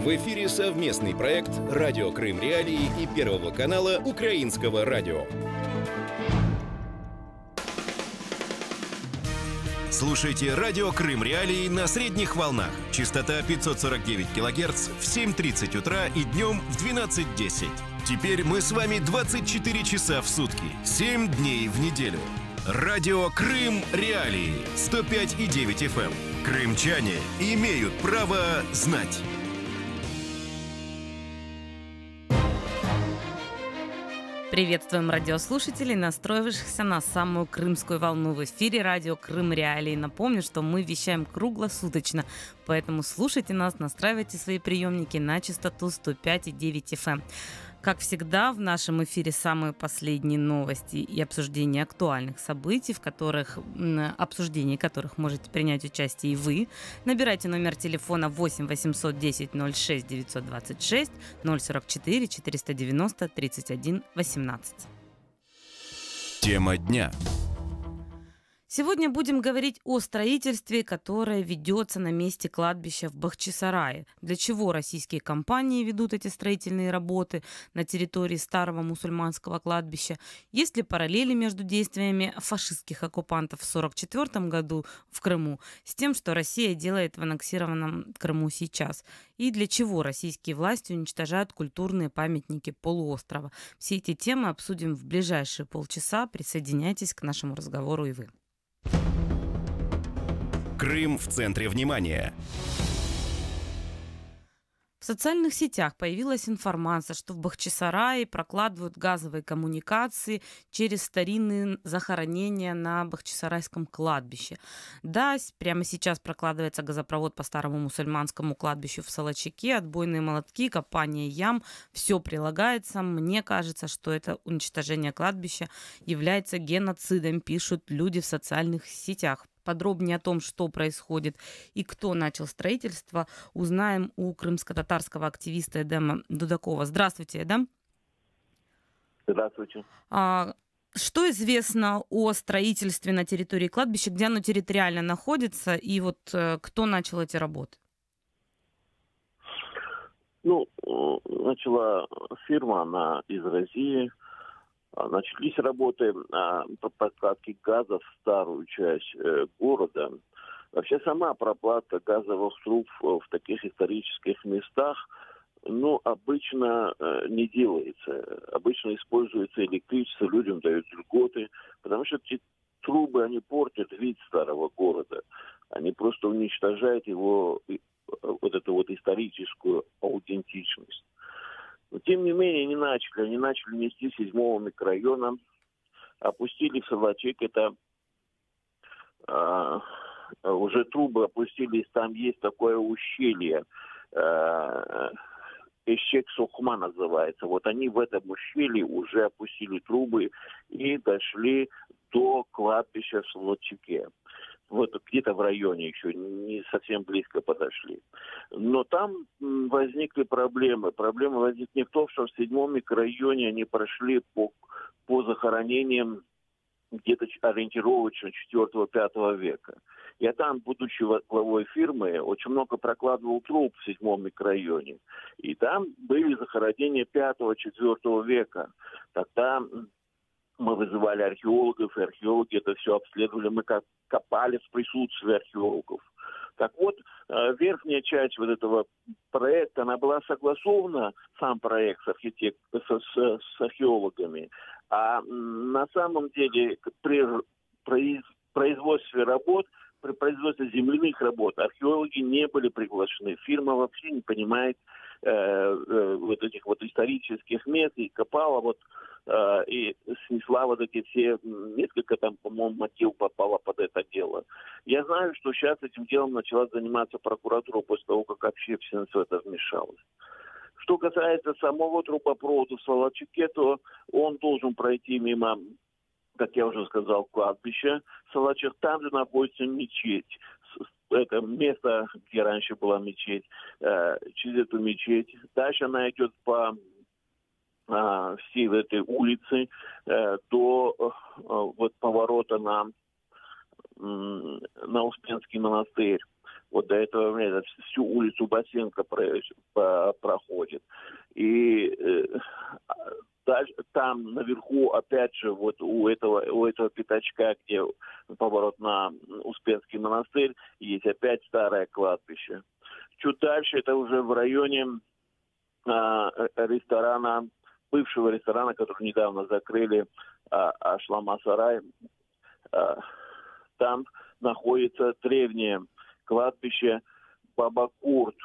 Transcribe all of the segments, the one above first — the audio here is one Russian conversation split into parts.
В эфире совместный проект «Радио Крым Реалии» и Первого канала Украинского радио. Слушайте «Радио Крым Реалии» на средних волнах. Частота 549 кГц в 7:30 утра и днем в 12:10. Теперь мы с вами 24 часа в сутки, 7 дней в неделю. Радио Крым Реалии, 105,9 FM. Крымчане имеют право знать. Приветствуем радиослушателей, настроившихся на самую крымскую волну. В эфире радио Крым Реалии. Напомню, что мы вещаем круглосуточно, поэтому слушайте нас, настраивайте свои приемники на частоту 105,9 FM. Как всегда, в нашем эфире самые последние новости и обсуждения актуальных событий, в обсуждении которых можете принять участие и вы. Набирайте номер телефона 8 800 10 06 926 044 490 31 18. Тема дня. Сегодня будем говорить о строительстве, которое ведется на месте кладбища в Бахчисарае. Для чего российские компании ведут эти строительные работы на территории старого мусульманского кладбища? Есть ли параллели между действиями фашистских оккупантов в 1944 году в Крыму с тем, что Россия делает в аннексированном Крыму сейчас? И для чего российские власти уничтожают культурные памятники полуострова? Все эти темы обсудим в ближайшие полчаса. Присоединяйтесь к нашему разговору и вы. Крым в центре внимания. В социальных сетях появилась информация, что в Бахчисарае прокладывают газовые коммуникации через старинные захоронения на Бахчисарайском кладбище. Да, прямо сейчас прокладывается газопровод по старому мусульманскому кладбищу в Солочаке, отбойные молотки, копание ям, все прилагается. Мне кажется, что это уничтожение кладбища является геноцидом, пишут люди в социальных сетях. Подробнее о том, что происходит и кто начал строительство, узнаем у крымско-татарского активиста Эдема Дудакова. Здравствуйте, Эдем. Здравствуйте. Что известно о строительстве на территории кладбища, где оно территориально находится, и вот кто начал эти работы? Начала фирма, она из России. Начались работы по прокладке газа в старую часть города. Вообще сама проплатка газовых труб в таких исторических местах, обычно не делается. Обычно используется электричество, людям дают льготы, потому что эти трубы, они портят вид старого города. Они просто уничтожают его, эту историческую аутентичность. Но, тем не менее, они начали нести 7-го микрорайона, опустили в Солочек, это уже трубы опустились, там есть такое ущелье, Эшек-Сухма называется. Вот они в этом ущелье уже опустили трубы и дошли до кладбища в Солочаке. Вот где-то в районе еще, не совсем близко подошли. Но там возникли проблемы. Проблема возникла в том, что в 7-м микрорайоне они прошли по захоронениям где-то ориентировочно 4-5 века. Я там, будучи главой фирмы, очень много прокладывал труб в 7-м микрорайоне. И там были захоронения 5-4 века. Тогда мы вызывали археологов, и археологи это все обследовали. Мы копали в присутствии археологов. Так вот, верхняя часть вот этого проекта, она была согласована, сам проект с археологами. А на самом деле при производстве работ, при производстве земляных работ археологи не были приглашены. Фирма вообще не понимает вот этих вот исторических мест и копала и снесла вот эти все, несколько там, по-моему, могил попало под это дело. Я знаю, что сейчас этим делом начала заниматься прокуратура после того, как общественность в это вмешалась. Что касается самого трубопровода в Солочаке, то он должен пройти мимо, как я уже сказал, кладбища Солочак. Там же находится мечеть. Это место, где раньше была мечеть, через эту мечеть. Дальше она идет по всей этой улицы до поворота на Успенский монастырь. Вот до этого времени всю улицу Басенко проходит. И дальше, там наверху, опять же, вот у этого пятачка, где поворот на Успенский монастырь, есть опять старое кладбище. Чуть дальше, это уже в районе ресторана, бывшего ресторана, который недавно закрыли, Ашлама-Сарай. Там находится древнее кладбище Баба-Курт.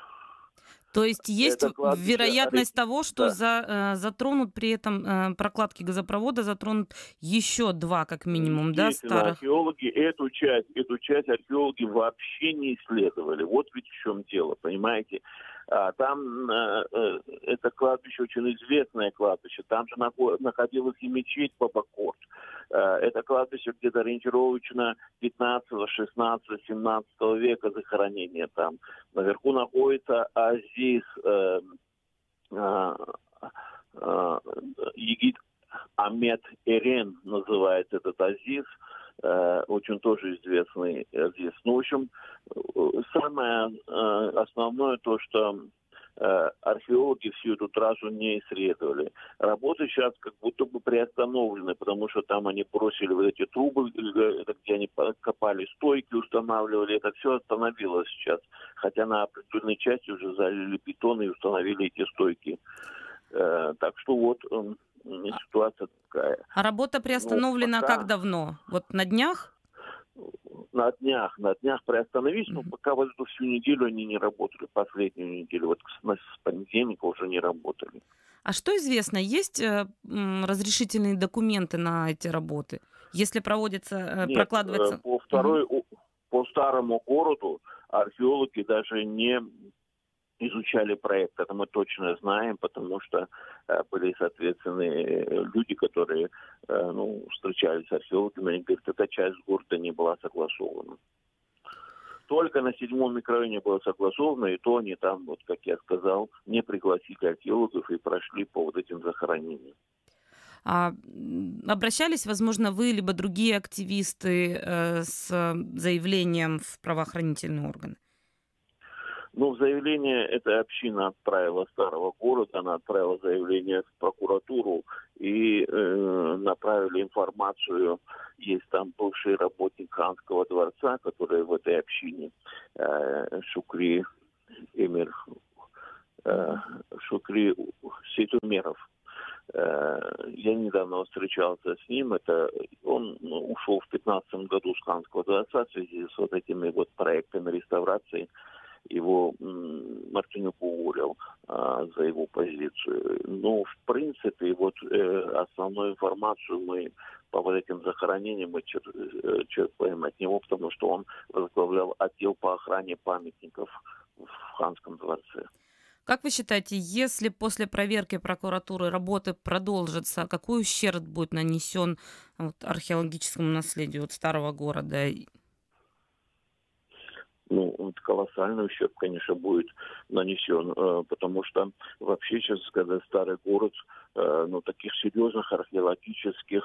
То есть есть вероятность того, что затронут при этом прокладке газопровода, затронут еще два, как минимум, да, старых? Археологи эту часть археологи вообще не исследовали. Вот ведь в чем дело, понимаете? Там это кладбище очень известное кладбище. Там же находилась и мечеть Баба-Курт. Это кладбище где-то ориентировочно 15, 16, 17 века захоронения там. Наверху находится Азиз Егид Амед Эрен, называется этот Азиз. Очень тоже известный Азиз. Ну, в общем, самое основное то, что археологи всю эту трассу не исследовали. Работы сейчас как будто бы приостановлены, потому что там они бросили вот эти трубы, где они копали стойки, устанавливали. Это все остановилось сейчас. Хотя на определенной части уже залили бетон и установили эти стойки. Так что вот ситуация такая. А работа приостановлена как давно? Вот на днях? На днях приостановились, но пока вот эту всю неделю они не работали, последнюю неделю, вот с понедельника уже не работали. А что известно, есть разрешительные документы на эти работы? Если проводится, Нет, прокладывается... По старому городу археологи даже не изучали проект. Это мы точно знаем, потому что были соответственные люди, которые встречались с археологами, и говорят, эта часть города не была согласована. Только на 7-м микрорайоне было согласовано, и то они там, вот как я сказал, не пригласили археологов и прошли по вот этим захоронениям. Обращались, возможно, вы, либо другие активисты с заявлением в правоохранительные органы? Ну, заявление эта община отправила старого города, она отправила заявление в прокуратуру и направили информацию. Есть там бывший работник Ханского дворца, который в этой общине, Шукри Сейтумеров. Я недавно встречался с ним. Он ушел в 2015 году с Ханского дворца в связи с вот этими вот проектами реставрации. Его Мартынюк уволил за его позицию. Но, в принципе, вот основную информацию мы по вот этим захоронениям мы черпаем от него, потому что он возглавлял отдел по охране памятников в Ханском дворце. Как вы считаете, если после проверки прокуратуры работы продолжатся, какой ущерб будет нанесен археологическому наследию старого города? Ну, колоссальный ущерб, конечно, будет нанесен, потому что вообще сейчас, когда старый город, таких серьезных археологических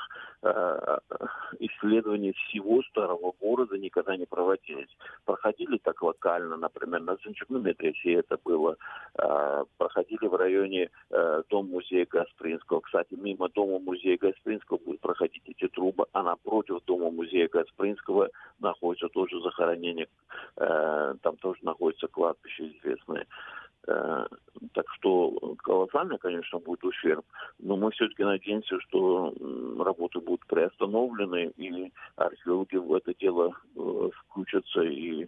исследований всего старого города никогда не проводились. Проходили так локально, например, на Зинчурном медресе это было, проходили в районе Дома-музея Гаспринского. Кстати, мимо Дома-музея Гаспринского будут проходить эти трубы, а напротив Дома-музея Гаспринского находится тоже захоронение, там тоже находится кладбище известное. Так что колоссально, конечно, будет ущерб, но мы все-таки надеемся, что работы будут приостановлены, и археологи в это дело включатся и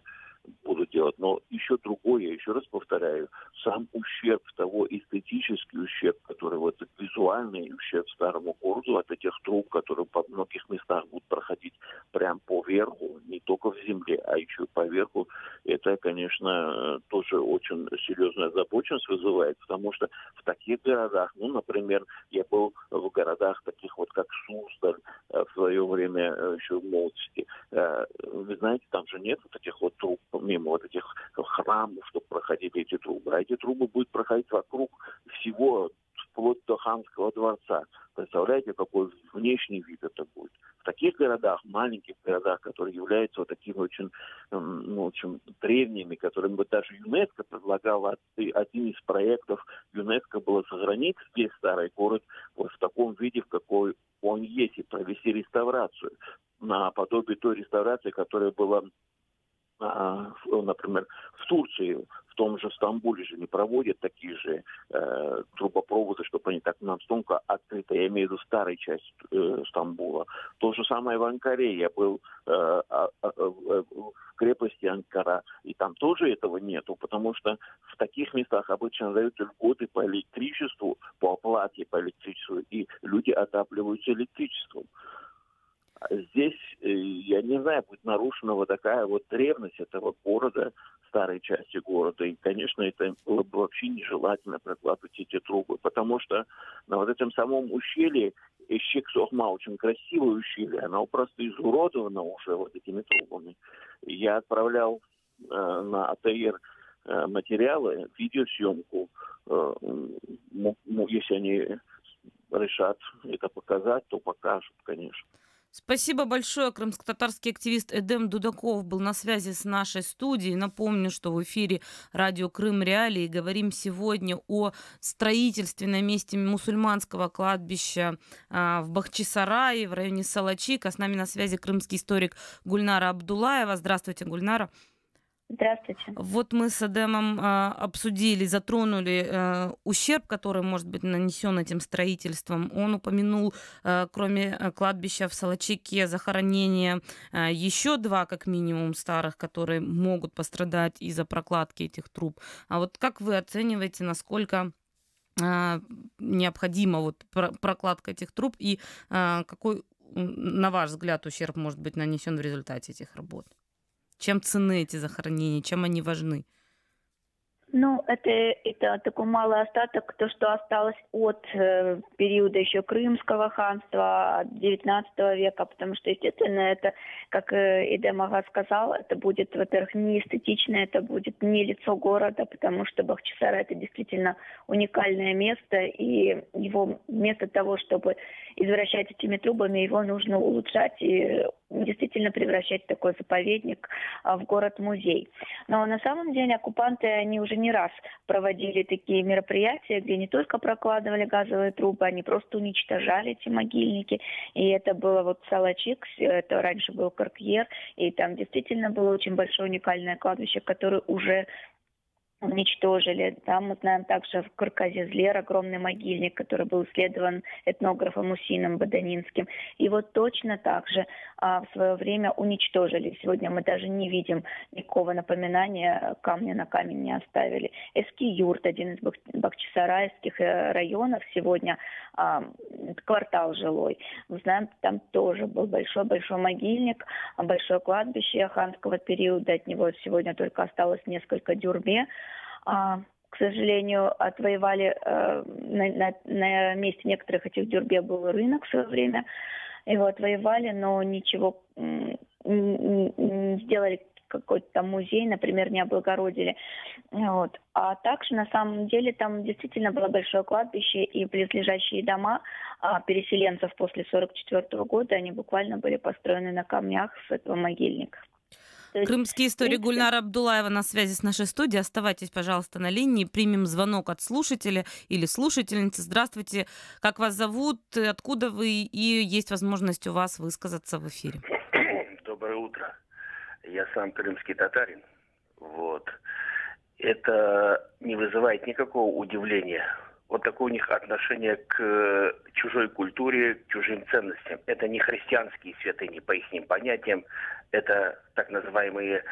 будут делать. Но еще другое, я еще раз повторяю, сам ущерб того, эстетический ущерб, который вот визуальный ущерб старому городу от этих труб, которые по многих местах будут проходить прям по верху, не только в земле, а еще и по верху, это, конечно, тоже очень серьезную озабоченность вызывает, потому что в таких городах, например, я был в городах таких вот, как Суздаль в свое время еще в молодости. Вы знаете, там же нет таких вот труб, мимо вот этих храмов, чтобы проходили эти трубы. А эти трубы будут проходить вокруг всего вплоть до ханского дворца. Представляете, какой внешний вид это будет? В таких городах, маленьких городах, которые являются вот такими очень, очень древними, которыми бы даже ЮНЕСКО предлагала, один из проектов ЮНЕСКО было сохранить здесь старый город вот в таком виде, в какой он есть, и провести реставрацию наподобие той реставрации, которая была, например, в Турции, в том же Стамбуле же не проводят такие же трубопроводы, чтобы они так настолько открыты. Я имею в виду старую часть Стамбула. То же самое в Анкаре. Я был в крепости Анкара, и там тоже этого нету, потому что в таких местах обычно дают льготы по электричеству, по оплате по электричеству, и люди отапливаются электричеством. Здесь, я не знаю, будет нарушена вот такая вот древность этого города, старой части города. И, конечно, это было бы вообще нежелательно прокладывать эти трубы, потому что на вот этом самом ущелье, Эшек-Сохма, очень красивое ущелье, оно просто изуродовано уже вот этими трубами. Я отправлял на АТР материалы, видеосъемку, если они решат это показать, то покажут, конечно. Спасибо большое. Крымско-татарский активист Эдем Дудаков был на связи с нашей студией. Напомню, что в эфире радио Крым Реалии. Говорим сегодня о строительстве на месте мусульманского кладбища в Бахчисарае, в районе Салачик. А с нами на связи крымский историк Гульнара Абдуллаева. Здравствуйте, Гульнара. Здравствуйте. Вот мы с Эдемом обсудили, затронули ущерб, который может быть нанесен этим строительством. Он упомянул, кроме кладбища в Салачике, захоронения еще 2, как минимум, старых, которые могут пострадать из-за прокладки этих труб. А вот как вы оцениваете, насколько необходима вот прокладка этих труб и какой, на ваш взгляд, ущерб может быть нанесен в результате этих работ? Чем ценны эти захоронения, чем они важны? Ну, это такой малый остаток, то, что осталось от периода еще Крымского ханства, от 19 века, потому что, естественно, это, как Эдем Ага сказал, это будет, во-первых, не эстетично, это будет не лицо города, потому что Бахчисарай — это действительно уникальное место, и его вместо того, чтобы извращать этими трубами, его нужно улучшать и действительно превращать в такой заповедник, в город-музей. Но на самом деле оккупанты, они уже не раз проводили такие мероприятия, где не только прокладывали газовые трубы, они просто уничтожали эти могильники. И это было вот Салачик, это раньше был Каркьер, и там действительно было очень большое уникальное кладбище, которое уже уничтожили. Там мы знаем также в Карказизлер огромный могильник, который был исследован этнографом Усином Баданинским. И вот точно так же в свое время уничтожили. Сегодня мы даже не видим никакого напоминания, камня на камень не оставили. Эски-Юрт, один из бахчисарайских районов, сегодня квартал жилой. Мы знаем, там тоже был большой-большой могильник, большое кладбище ханского периода. От него сегодня только осталось несколько дюрбе. К сожалению, отвоевали на месте некоторых этих дюрбе был рынок в свое время. Его отвоевали, но ничего не сделали, какой-то там музей, например, не облагородили. Вот. А также, на самом деле, там действительно было большое кладбище, и близлежащие дома переселенцев после 1944 года, они буквально были построены на камнях с этого могильника. Крымский историк Гульнара Абдуллаева на связи с нашей студией. Оставайтесь, пожалуйста, на линии. Примем звонок от слушателя или слушательницы. Здравствуйте. Как вас зовут? Откуда вы? И есть возможность у вас высказаться в эфире. Доброе утро. Я сам крымский татарин. Вот. Это не вызывает никакого удивления. Вот такое у них отношение к чужой культуре, к чужим ценностям. Это не христианские святыни, по их понятиям. Это так называемые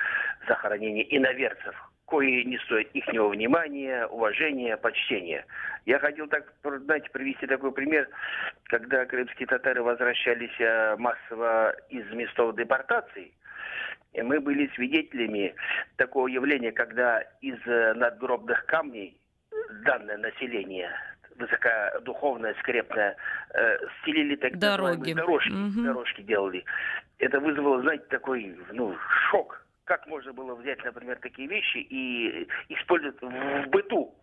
захоронения иноверцев, кои не стоят ихнего внимания, уважения, почтения. Я хотел, знаете, привести такой пример, когда крымские татары возвращались массово из местов депортации. И мы были свидетелями такого явления, когда из надгробных камней данное население, высокодуховное, скрепное, стелили так называемые дорожки делали. Это вызвало, знаете, такой, шок. Как можно было взять, например, такие вещи и использовать в быту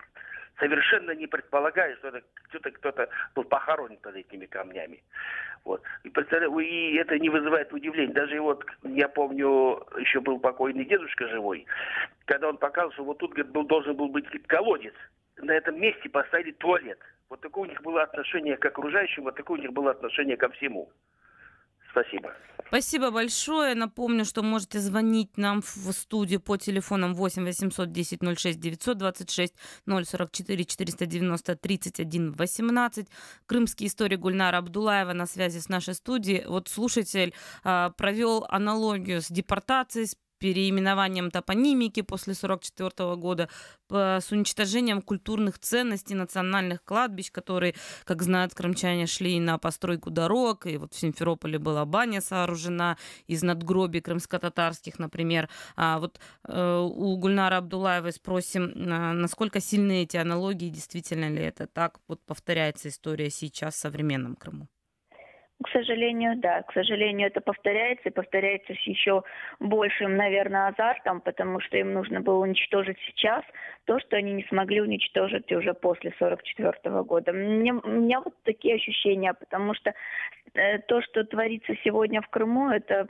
совершенно не предполагая, что кто-то был похоронен под этими камнями. Вот. И это не вызывает удивления. Даже вот, я помню, еще был покойный дедушка живой, когда он показывал, что вот тут, говорит, должен был быть колодец. На этом месте поставили туалет. Вот такое у них было отношение к окружающим, вот такое у них было отношение ко всему. Спасибо. Спасибо большое. Напомню, что можете звонить нам в студию по телефонам 8 810 06 926 044 490 31 18. Крымский историк Гульнара Абдуллаева на связи с нашей студией. Вот слушатель провел аналогию с депортацией, с переименованием топонимики после 1944 года, с уничтожением культурных ценностей национальных кладбищ, которые, как знают крымчане, шли на постройку дорог. И вот в Симферополе была баня сооружена из надгробий крымско-татарских, например. У Гульнара Абдуллаевой спросим, насколько сильны эти аналогии, действительно ли это так вот повторяется история сейчас в современном Крыму? К сожалению, да. К сожалению, это повторяется, и повторяется с еще большим, наверное, азартом, потому что им нужно было уничтожить сейчас то, что они не смогли уничтожить уже после 1944 года. У меня вот такие ощущения, потому что то, что творится сегодня в Крыму, это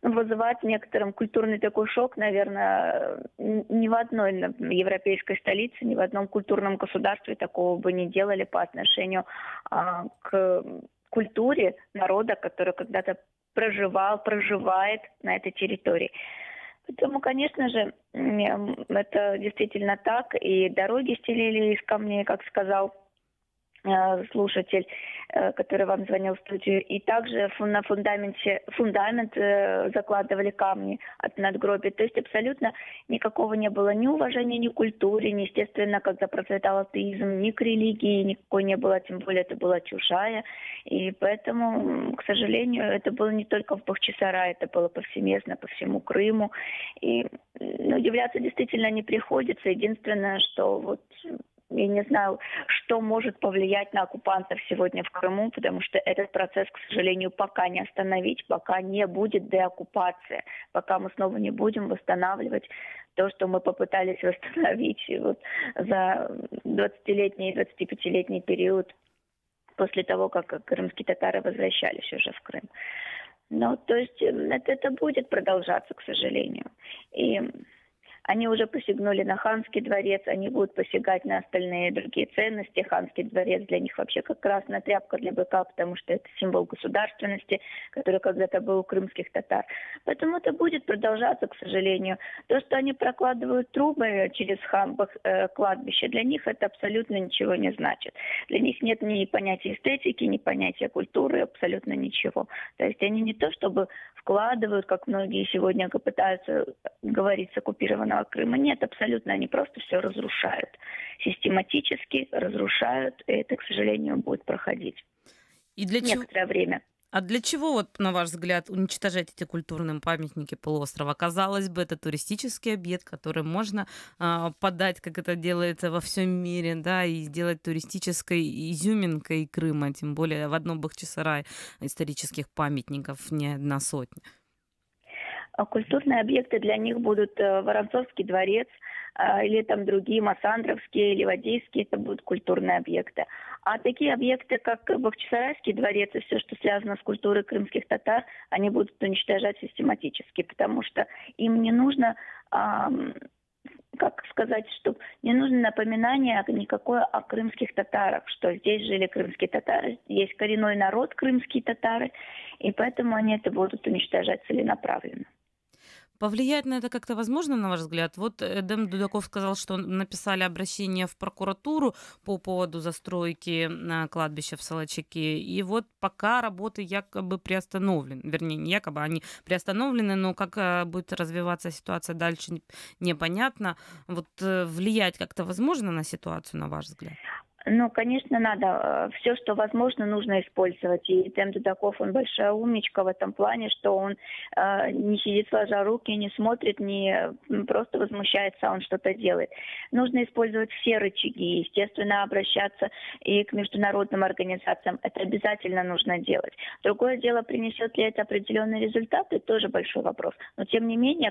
вызывает в некотором культурный такой шок, наверное, ни в одной европейской столице, ни в одном культурном государстве такого бы не делали по отношению к культуре народа, который когда-то проживает на этой территории. Поэтому, конечно же, это действительно так. И дороги стелили из камней, как сказал слушатель, который вам звонил в студию, и также на фундамент закладывали камни от надгробий. То есть абсолютно никакого не было ни уважения ни к культуре, ни, естественно, когда процветал атеизм, ни к религии, никакой не было, тем более это была чужая. И поэтому, к сожалению, это было не только в Бахчисарае, это было повсеместно по всему Крыму. И удивляться действительно не приходится. Единственное, что вот я не знаю, что может повлиять на оккупантов сегодня в Крыму, потому что этот процесс, к сожалению, пока не остановить, пока не будет деоккупация, пока мы снова не будем восстанавливать то, что мы попытались восстановить вот за 20-летний и 25-летний период после того, как крымские татары возвращались уже в Крым. Ну, то есть это будет продолжаться, к сожалению. И они уже посягнули на Ханский дворец, они будут посягать на остальные другие ценности. Ханский дворец для них вообще как красная тряпка для быка, потому что это символ государственности, который когда-то был у крымских татар. Поэтому это будет продолжаться, к сожалению. То, что они прокладывают трубы через кладбище, для них это абсолютно ничего не значит. Для них нет ни понятия эстетики, ни понятия культуры, абсолютно ничего. То есть они не то чтобы вкладывают, как многие сегодня пытаются говорить с оккупированного Крыма. Нет, абсолютно, они просто все разрушают. Систематически разрушают, и это, к сожалению, будет проходить и для некоторое время. А для чего, вот, на ваш взгляд, уничтожать эти культурные памятники полуострова? Казалось бы, это туристический объект, который можно подать, как это делается во всем мире, да, и сделать туристической изюминкой Крыма, тем более в одном Бахчисарае исторических памятников не одна сотня. А культурные объекты для них будут Воронцовский дворец или там другие, Массандровские, Ливадийские, это будут культурные объекты. А такие объекты, как Бахчисарайский дворец и все, что связано с культурой крымских татар, они будут уничтожать систематически, потому что им не нужно, как сказать, что не нужно напоминание никакое о крымских татарах, что здесь жили крымские татары, есть коренной народ крымские татары, и поэтому они это будут уничтожать целенаправленно. Повлиять на это как-то возможно, на ваш взгляд? Вот Эдем Дудаков сказал, что написали обращение в прокуратуру по поводу застройки кладбища в Солочаке, и вот пока работы якобы приостановлены, вернее, не якобы, они приостановлены, но как будет развиваться ситуация дальше, непонятно. Вот влиять как-то возможно на ситуацию, на ваш взгляд? Ну, конечно, надо. Все, что возможно, нужно использовать. И Эдем Дудаков, он большая умничка в этом плане, что он не сидит сложа руки, не смотрит, не просто возмущается, а он что-то делает. Нужно использовать все рычаги, естественно, обращаться и к международным организациям. Это обязательно нужно делать. Другое дело, принесет ли это определенные результаты, тоже большой вопрос. Но, тем не менее,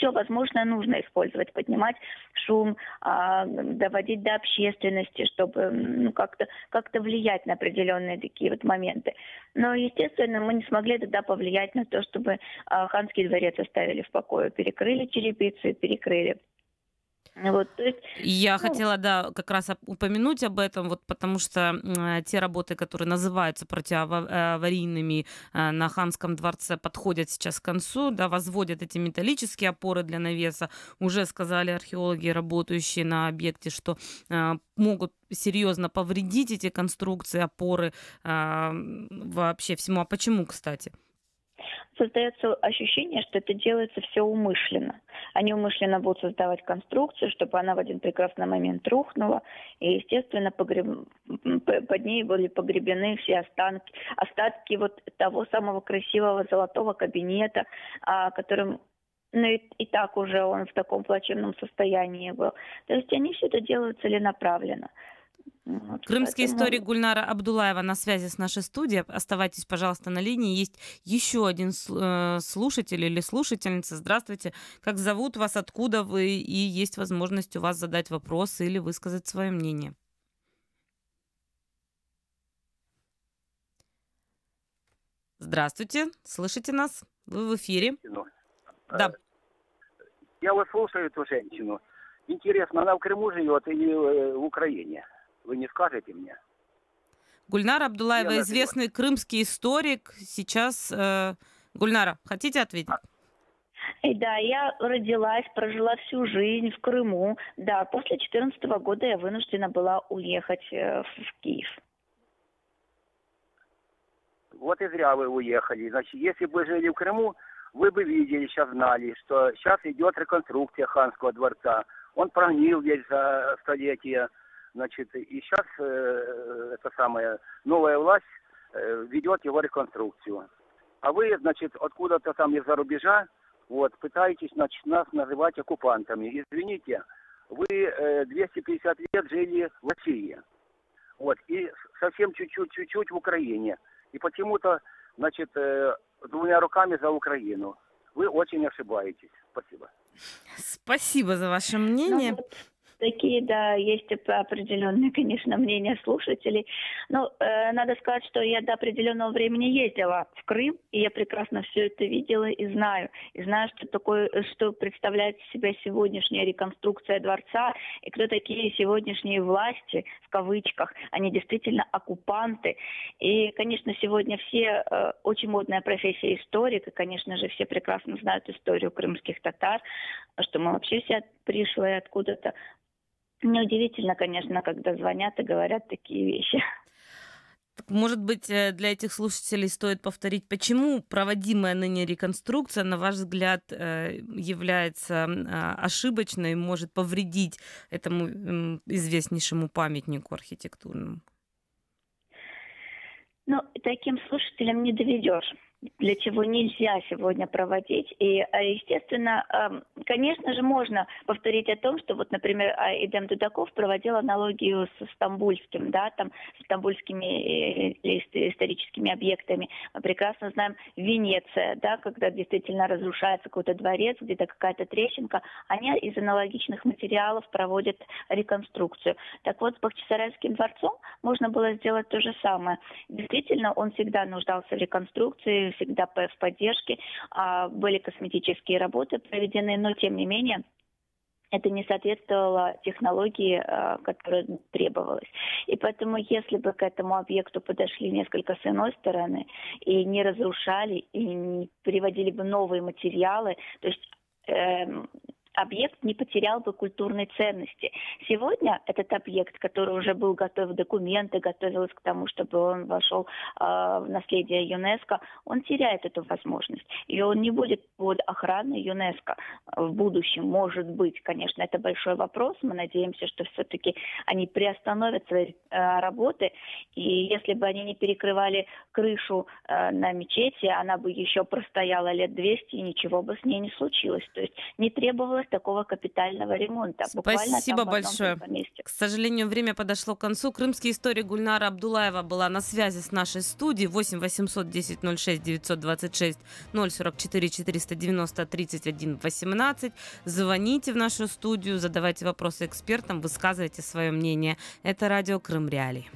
все возможное нужно использовать, поднимать шум, доводить до общественности, чтобы как-то влиять на определенные такие вот моменты. Но, естественно, мы не смогли тогда повлиять на то, чтобы Ханский дворец оставили в покое. Перекрыли черепицу, перекрыли. Вот, то есть, Я хотела, да, как раз упомянуть об этом, вот потому что те работы, которые называются противоаварийными на Ханском дворце, подходят сейчас к концу, да, возводят эти металлические опоры для навеса. Уже сказали археологи, работающие на объекте, что могут серьезно повредить эти конструкции, опоры вообще всему. А почему, кстати? создается ощущение, что это делается все умышленно. Они умышленно будут создавать конструкцию, чтобы она в один прекрасный момент рухнула, и, естественно, под ней были погребены все остатки вот того самого красивого золотого кабинета, которым и так уже он в таком плачевном состоянии был. То есть они все это делают целенаправленно. Вот, Крымский поэтому... историк Гульнара Абдулаева на связи с нашей студией. Оставайтесь, пожалуйста, на линии. Есть еще один слушатель или слушательница. Здравствуйте. Как зовут вас, откуда вы? И есть возможность у вас задать вопрос или высказать свое мнение. Здравствуйте. Слышите нас? Вы в эфире. Да. Я вот слушаю эту женщину. Интересно, она в Крыму живет или в Украине? Вы не скажете мне? Гульнара Абдулаева, известный крымский историк. Сейчас... Гульнара, хотите ответить? И да, я родилась, прожила всю жизнь в Крыму. Да, после 2014 года я вынуждена была уехать в Киев. Вот и зря вы уехали. Значит, если бы вы жили в Крыму, вы бы видели, сейчас знали, что сейчас идет реконструкция Ханского дворца. Он прогнил весь за столетия. Значит, и сейчас эта самая новая власть ведет его реконструкцию. А вы, значит, откуда-то там из-за рубежа, вот, пытаетесь, значит, нас называть оккупантами. Извините, вы 250 лет жили в России. Вот, и совсем чуть-чуть в Украине. И почему-то, значит, двумя руками за Украину. Вы очень ошибаетесь. Спасибо. Спасибо за ваше мнение. Такие, да, есть определенные, конечно, мнения слушателей. Но надо сказать, что я до определенного времени ездила в Крым, и я прекрасно все это видела и знаю. И знаю, что представляет из себя сегодняшняя реконструкция дворца, и кто такие сегодняшние власти, в кавычках. Они действительно оккупанты. И, конечно, сегодня все, очень модная профессия историк, и, конечно же, все прекрасно знают историю крымских татар, что мы вообще все пришлые откуда-то. Мне удивительно, конечно, когда звонят и говорят такие вещи. Может быть, для этих слушателей стоит повторить, почему проводимая ныне реконструкция, на ваш взгляд, является ошибочной, может повредить этому известнейшему памятнику архитектурному? Ну, таким слушателям не доведешь, для чего нельзя сегодня проводить. И, естественно, конечно же, можно повторить о том, что вот, например, Эдем Дудаков проводил аналогию с стамбульским, да, там, с стамбульскими историческими объектами. Мы прекрасно знаем Венеция, да, когда действительно разрушается какой-то дворец, где-то какая-то трещинка, они из аналогичных материалов проводят реконструкцию. Так вот, с Бахчисарайским дворцом можно было сделать то же самое. Действительно, он всегда нуждался в реконструкции, всегда в поддержке, были косметические работы проведены, но тем не менее это не соответствовало технологии, которая требовалась. И поэтому, если бы к этому объекту подошли несколько с иной стороны и не разрушали, и не приводили бы новые материалы, то есть объект не потерял бы культурной ценности. Сегодня этот объект, который уже был готов документы, готовился к тому, чтобы он вошел в наследие ЮНЕСКО, он теряет эту возможность. И он не будет под охраной ЮНЕСКО в будущем. Может быть, конечно, это большой вопрос. Мы надеемся, что все-таки они приостановят свои работы. И если бы они не перекрывали крышу на мечети, она бы еще простояла лет 200, и ничего бы с ней не случилось. То есть не требовалось требовалось такого капитального ремонта. Буквально Спасибо там в одном большое. только месте. К сожалению, время подошло к концу. Крымский историк Гульнара Абдулаева была на связи с нашей студией. 8 800 10 06 926 044 490 31 18. Звоните в нашу студию, задавайте вопросы экспертам, высказывайте свое мнение. Это радио Крым Реалии.